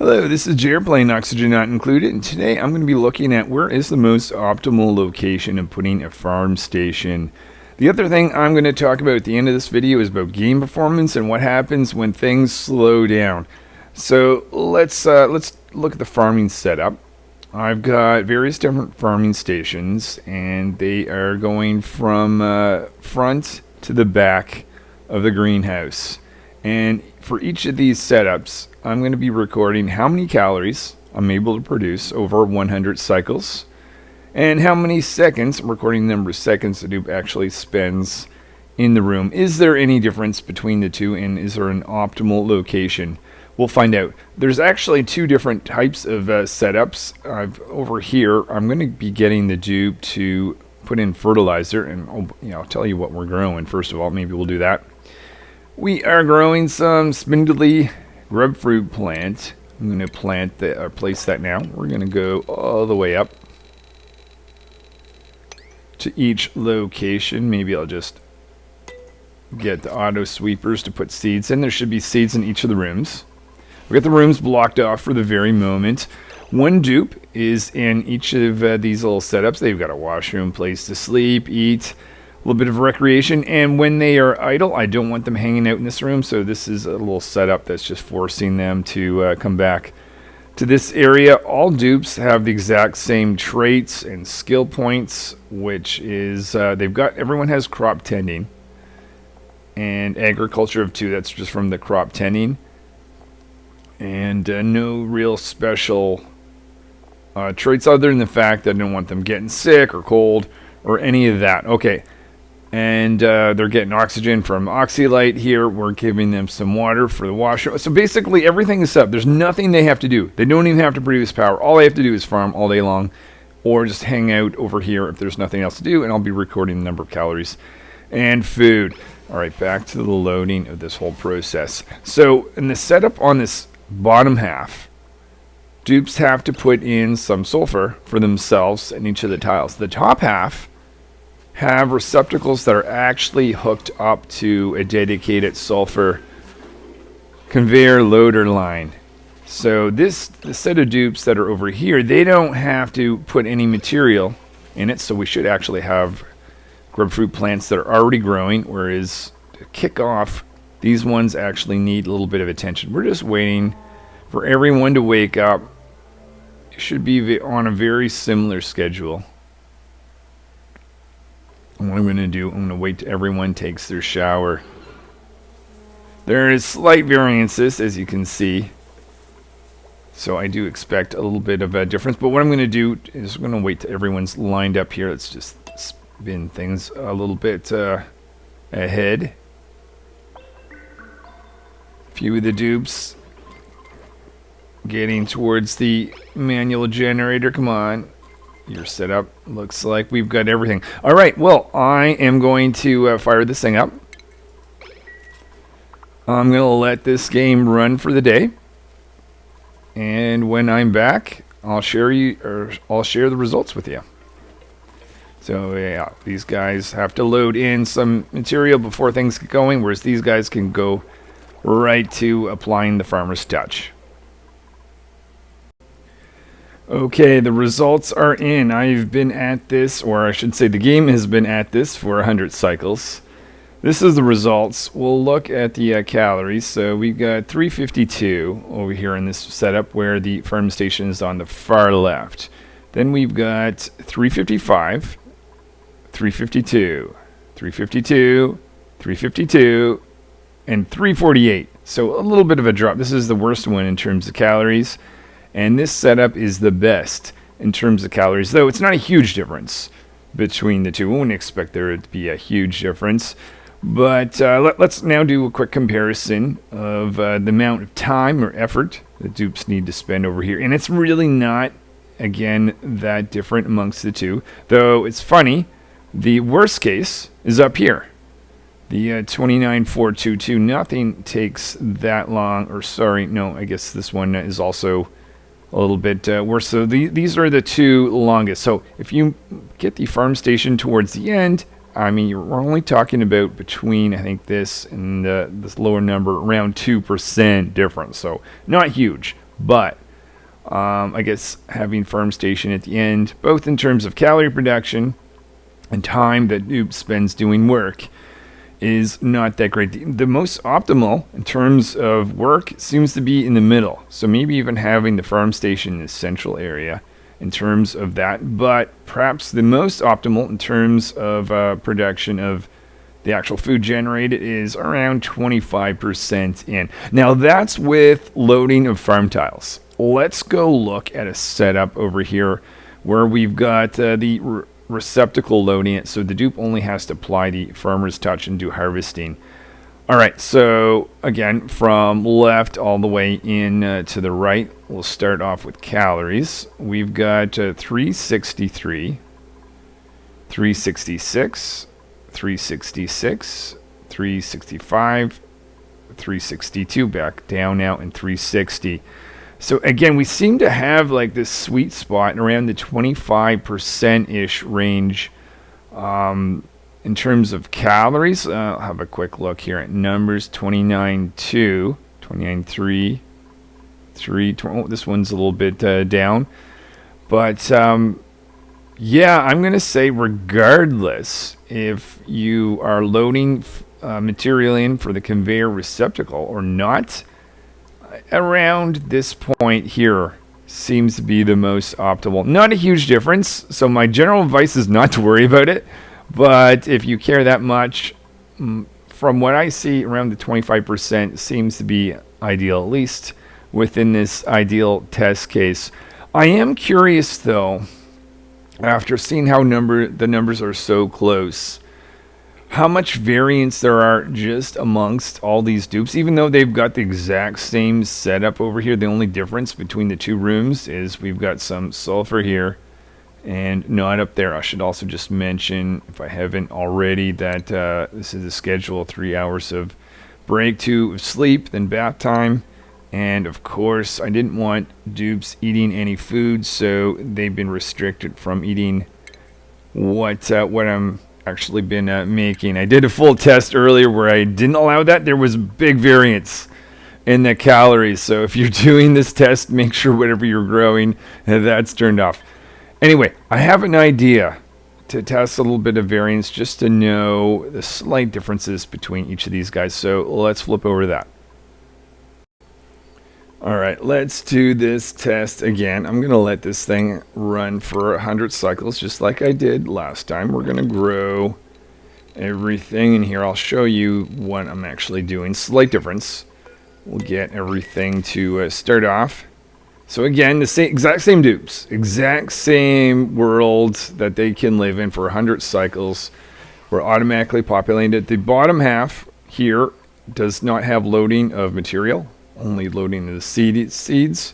Hello, this is Jared playing Oxygen Not Included, and today I'm going to be looking at where is the most optimal location of putting a farm station. The other thing I'm going to talk about at the end of this video is about game performance and what happens when things slow down. So let's look at the farming setup. I've got various different farming stations, and they are going from front to the back of the greenhouse. And for each of these setups, I'm going to be recording how many calories I'm able to produce over 100 cycles, and how many seconds, I'm recording the number of seconds the dupe actually spends in the room. Is there any difference between the two, and is there an optimal location? We'll find out. There's actually two different types of setups. Over here, I'm going to be getting the dupe to put in fertilizer, and I'll tell you what we're growing. First of all, maybe we'll do that. We are growing some spindly grub fruit plant. I'm going to place that now. We're going to go all the way up to each location. Maybe I'll just get the auto sweepers to put seeds in. There should be seeds in each of the rooms. We've got the rooms blocked off for the very moment. One dupe is in each of these little setups. They've got a washroom, place to sleep, eat, a little bit of recreation, and when they are idle, I don't want them hanging out in this room, so this is a little setup that's just forcing them to come back to this area. All dupes have the exact same traits and skill points, which is everyone has crop tending and agriculture of 2. That's just from the crop tending, and no real special traits other than the fact that I don't want them getting sick or cold or any of that. Okay. And they're getting oxygen from Oxylite here. We're giving them some water for the washer. So basically everything is set up. There's nothing they have to do. They don't even have to produce power. All they have to do is farm all day long, or just hang out over here if there's nothing else to do, and I'll be recording the number of calories and food. All right, back to the loading of this whole process. So in the setup on this bottom half, dupes have to put in some sulfur for themselves in each of the tiles. The top half have receptacles that are actually hooked up to a dedicated sulfur conveyor loader line. So the set of dupes that are over here, they don't have to put any material in it, so we should actually have grub fruit plants that are already growing, whereas to kick off, these ones actually need a little bit of attention. We're just waiting for everyone to wake up. It should be on a very similar schedule. What I'm going to do, I'm going to wait till everyone takes their shower. There is slight variances, as you can see. So I do expect a little bit of a difference. But what I'm going to do is I'm going to wait till everyone's lined up here. Let's just spin things a little bit ahead. A few of the dupes getting towards the manual generator. Come on. Your setup looks like we've got everything. All right, well, I am going to fire this thing up. I'm going to let this game run for the day, and when I'm back, I'll share the results with you. So yeah, these guys have to load in some material before things get going, whereas these guys can go right to applying the farmer's touch. Okay, the results are in. I've been at this, or I should say the game has been at this for 100 cycles. This is the results. We'll look at the calories. So we've got 352 over here in this setup where the farm station is on the far left. Then we've got 355, 352, 352, 352, and 348. So a little bit of a drop. This is the worst one in terms of calories. And this setup is the best in terms of calories, though it's not a huge difference between the two. We wouldn't expect there to be a huge difference. But let's now do a quick comparison of the amount of time or effort the dupes need to spend over here. And it's really not, again, that different amongst the two. Though it's funny, the worst case is up here. The 29422, nothing takes that long. Or sorry, no, I guess this one is also a little bit worse. So these are the two longest. So if you get the farm station towards the end, I mean, we're only talking about between, I think, this and this lower number, around 2% difference. So not huge. But I guess having farm station at the end, both in terms of calorie production and time that dupe spends doing work, is not that great. The most optimal in terms of work seems to be in the middle. So maybe even having the farm station in the central area in terms of that. But perhaps the most optimal in terms of production of the actual food generated is around 25% in. Now that's with loading of farm tiles. Let's go look at a setup over here where we've got the receptacle loading it, so the dupe only has to apply the farmer's touch and do harvesting. All right, so again, from left all the way in to the right, we'll start off with calories. We've got 363, 366, 366, 365, 362, back down now, and 360. So again, we seem to have like this sweet spot around the 25%-ish range in terms of calories. I'll have a quick look here at numbers. 29.2, 29.3, 3. Oh, this one's a little bit down. But yeah, I'm going to say regardless if you are loading material in for the conveyor receptacle or not, around this point here seems to be the most optimal. Not a huge difference, so my general advice is not to worry about it. But if you care that much, from what I see, around the 25% seems to be ideal, at least within this ideal test case. I am curious, though, after seeing how the numbers are so close, how much variance there are just amongst all these dupes, even though they've got the exact same setup over here. The only difference between the two rooms is we've got some sulfur here and not up there. I should also just mention, if I haven't already, that this is a schedule 3 hours of break, 2 of sleep, then bath time. And of course, I didn't want dupes eating any food, so they've been restricted from eating what I'm actually been making. I did a full test earlier where I didn't allow that. There was big variance in the calories. So if you're doing this test, make sure whatever you're growing, that's turned off. Anyway, I have an idea to test a little bit of variance just to know the slight differences between each of these guys. So let's flip over to that. All right, let's do this test again. I'm going to let this thing run for 100 cycles just like I did last time. We're going to grow everything in here. I'll show you what I'm actually doing. Slight difference. We'll get everything to start off. So again, the exact same dupes, exact same world that they can live in for 100 cycles. We're automatically populated. The bottom half here does not have loading of material. Only loading the seeds.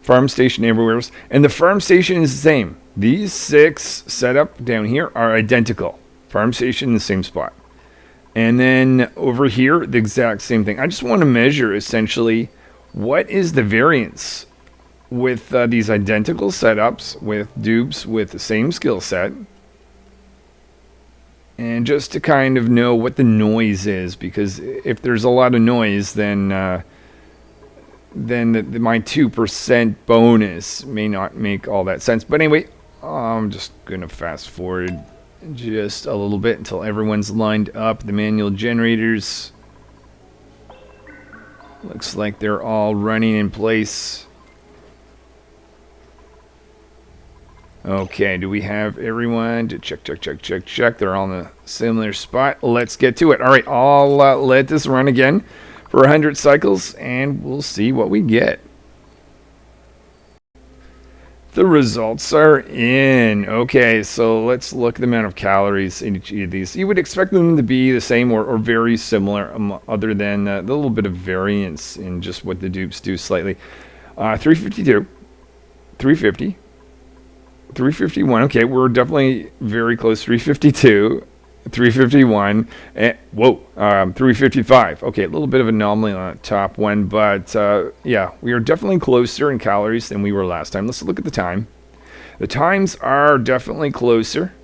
Farm station everywhere. And the farm station is the same. These 6 setup down here are identical. Farm station in the same spot. And then over here, the exact same thing. I just want to measure essentially what is the variance with these identical setups with dupes with the same skill set. And just to kind of know what the noise is, because if there's a lot of noise, then my 2% bonus may not make all that sense. But anyway, I'm just going to fast forward just a little bit until everyone's lined up. The manual generators, looks like they're all running in place. Okay, do we have everyone? Check. They're all in a similar spot. Let's get to it. All right, I'll let this run again for 100 cycles, and we'll see what we get. The results are in. Okay, so let's look at the amount of calories in each of these. You would expect them to be the same or very similar, other than the little bit of variance in just what the dupes do slightly. 352, 350, 351. Okay, we're definitely very close. 352. 351, and 355. Okay, a little bit of anomaly on the top one, but yeah, we are definitely closer in calories than we were last time. Let's look at the time. The times are definitely closer.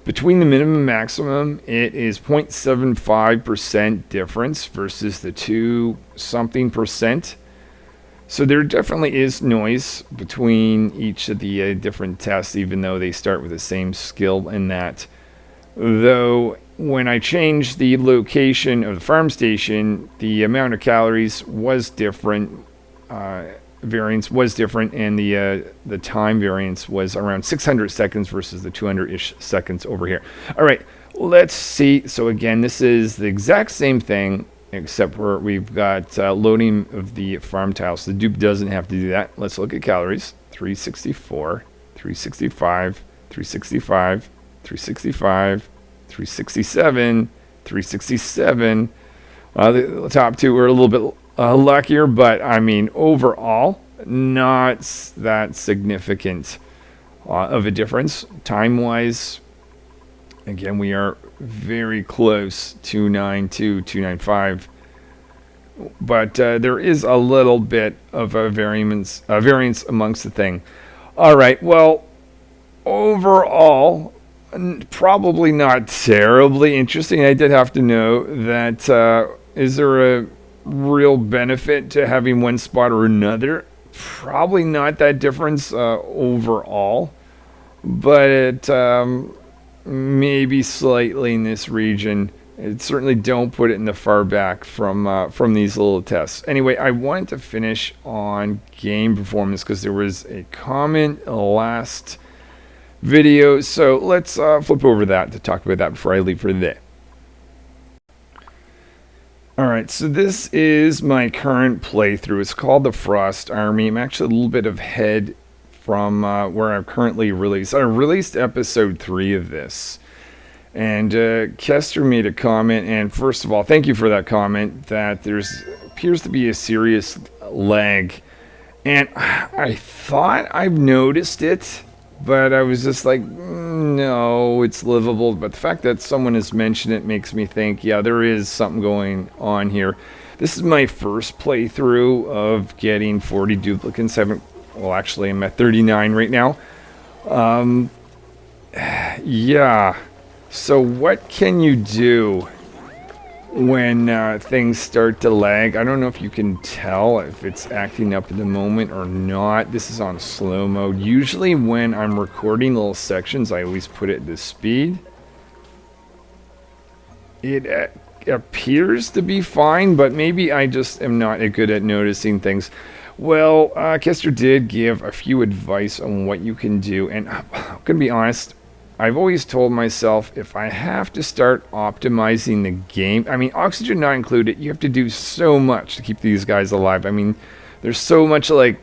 Between the minimum and maximum, it is 0.75% difference versus the 2-something%. So there definitely is noise between each of the different tests, even though they start with the same skill in that. Though when I changed the location of the farm station, the amount of calories was different. Variance was different, and the time variance was around 600 seconds versus the 200-ish seconds over here. All right, let's see. So again, this is the exact same thing, except for we've got loading of the farm tiles. The dupe doesn't have to do that. Let's look at calories. 364, 365, 365, 365, 367, 367. The top two were a little bit luckier, but I mean, overall, not that significant of a difference. Time-wise, again, we are very close, 292, 295. But there is a little bit of a variance amongst the thing. All right, well, overall, probably not terribly interesting. I did have to know that is there a real benefit to having one spot or another? Probably not that difference overall, but maybe slightly in this region. Certainly don't put it in the far back from these little tests. Anyway, I wanted to finish on game performance because there was a comment last video, so let's flip over that to talk about that before I leave for the day. Alright, so this is my current playthrough. It's called the Frost Army. I'm actually a little bit ahead from where I'm currently released. I released episode 3 of this. And Kester made a comment, and first of all, thank you for that comment, that there's appears to be a serious lag. And I thought I've noticed it, but I was just like, no, it's livable. But the fact that someone has mentioned it makes me think, yeah, there is something going on here. This is my first playthrough of getting 40 duplicates. Well, actually, I'm at 39 right now. Yeah. So what can you do when things start to lag? I don't know if you can tell if it's acting up at the moment or not. This is on slow mode. Usually when I'm recording little sections, I always put it to speed. It appears to be fine, but maybe I just am not good at noticing things. Well, Kester did give a few advice on what you can do, and I'm going to be honest, I've always told myself if I have to start optimizing the game, I mean, oxygen not included, you have to do so much to keep these guys alive. I mean, there's so much like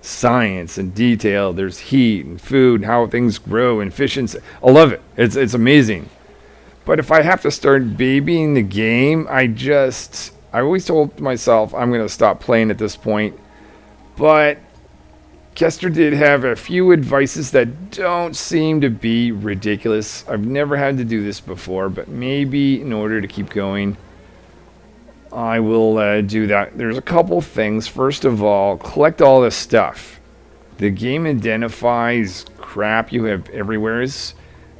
science and detail. There's heat and food, how things grow, and efficiency. I love it. It's amazing. But if I have to start babying the game, I always told myself I'm going to stop playing at this point. But Kester did have a few advices that don't seem to be ridiculous. I've never had to do this before, but maybe in order to keep going, I will do that. There's a couple things. First of all, collect all this stuff. The game identifies crap you have everywhere as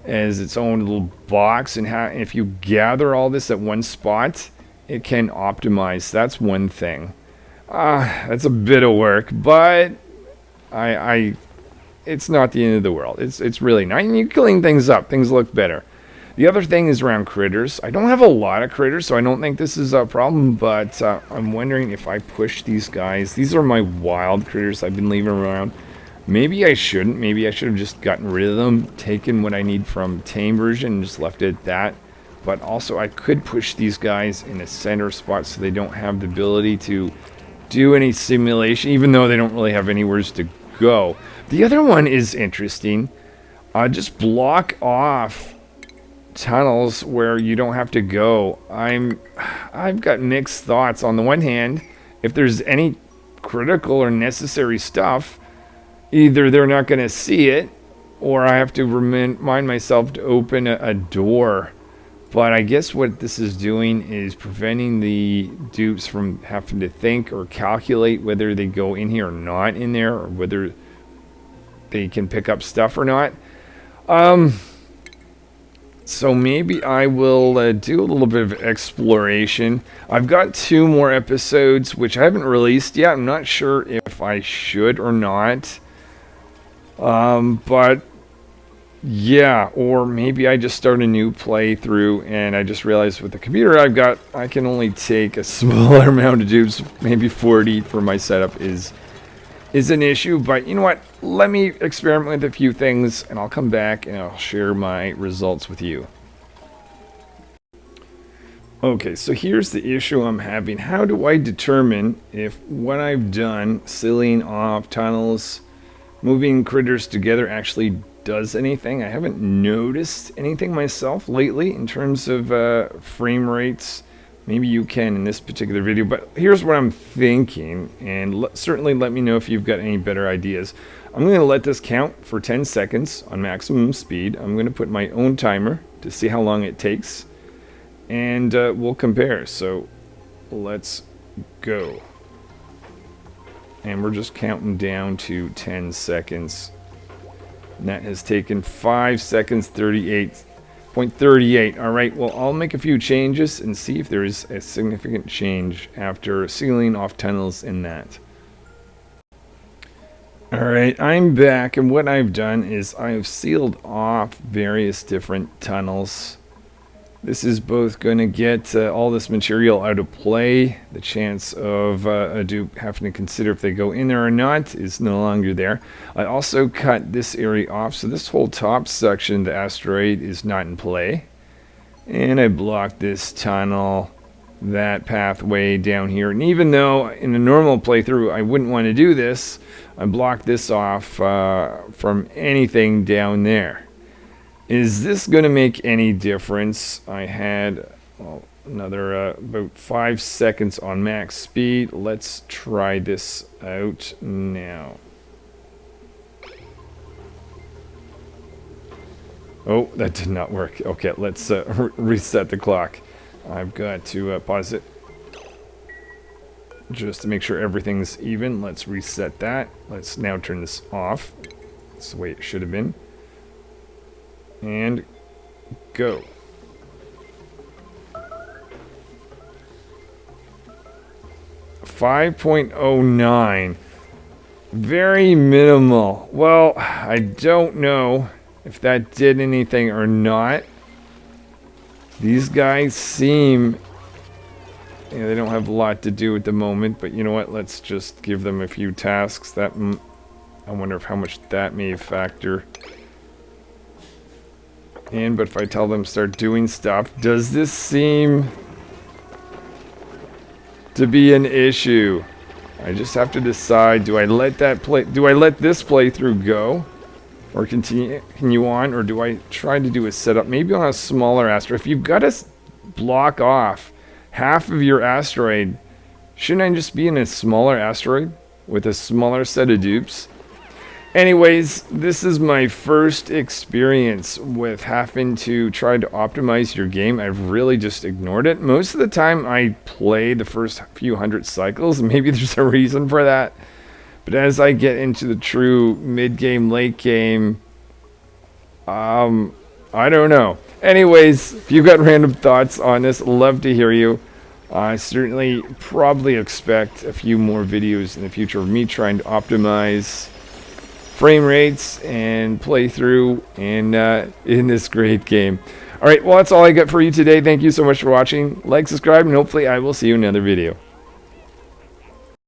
its own little box, and if you gather all this at one spot, it can optimize. That's one thing. That's a bit of work, but it's not the end of the world. It's really not. And you clean things up. Things look better. The other thing is around critters. I don't have a lot of critters, so I don't think this is a problem, but I'm wondering if I push these guys. These are my wild critters I've been leaving around. Maybe I shouldn't. Maybe I should have just gotten rid of them, taken what I need from tame version, and just left it at that. But also, I could push these guys in a center spot so they don't have the ability to do any simulation, even though they don't really have anywhere to go. The other one is interesting. Just block off tunnels where you don't have to go. I've got mixed thoughts. On the one hand, if there's any critical or necessary stuff, either they're not going to see it, or I have to remind myself to open a door. But I guess what this is doing is preventing the dupes from having to think or calculate whether they go in here or not in there, or whether they can pick up stuff or not. So maybe I will do a little bit of exploration. I've got 2 more episodes which I haven't released yet. I'm not sure if I should or not. But yeah, or maybe I just start a new playthrough and I just realized with the computer I've got, I can only take a smaller amount of dupes. Maybe 40 for my setup is an issue, but you know what? Let me experiment with a few things and I'll come back and I'll share my results with you. Okay, so here's the issue I'm having. How do I determine if what I've done, sealing off tunnels, moving critters together, actually does anything? I haven't noticed anything myself lately in terms of frame rates. Maybe you can in this particular video, but here's what I'm thinking, and certainly let me know if you've got any better ideas. I'm going to let this count for 10 seconds on maximum speed. I'm going to put my own timer to see how long it takes, and we'll compare. So let's go. And we're just counting down to 10 seconds. And that has taken 5 seconds, 38.38. Alright, well, I'll make a few changes and see if there is a significant change after sealing off tunnels in that. Alright, I'm back, and what I've done is I've sealed off various different tunnels. This is both going to get all this material out of play. The chance of a dupe having to consider if they go in there or not is no longer there. I also cut this area off, so this whole top section, the asteroid, is not in play. And I blocked this tunnel, that pathway down here. And even though in a normal playthrough I wouldn't want to do this, I blocked this off from anything down there. Is this going to make any difference? I had another about 5 seconds on max speed. Let's try this out now. Oh, that did not work. Okay, let's reset the clock. I've got to pause it just to make sure everything's even. Let's reset that. Let's now turn this off. That's the way it should have been. And go. .09. Very minimal. Well, I don't know if that did anything or not. These guys seem... they don't have a lot to do at the moment, but you know what? Let's just give them a few tasks. That I wonder how much that may factor in, but if I tell them start doing stuff, does this seem to be an issue? I just have to decide, do I let this playthrough go or continue on, or do I try to do a setup maybe on a smaller asteroid? If you've got to block off half of your asteroid, shouldn't I just be in a smaller asteroid with a smaller set of dupes? Anyways, this is my first experience with having to try to optimize your game. I've really just ignored it. Most of the time I play the first few hundred cycles, and maybe there's a reason for that. But as I get into the true mid-game, late game, I don't know. Anyways, if you've got random thoughts on this, love to hear you. I certainly probably expect a few more videos in the future of me trying to optimize frame rates and playthrough in this great game. Alright, well, that's all I got for you today. Thank you so much for watching. Like, subscribe, and hopefully I will see you in another video.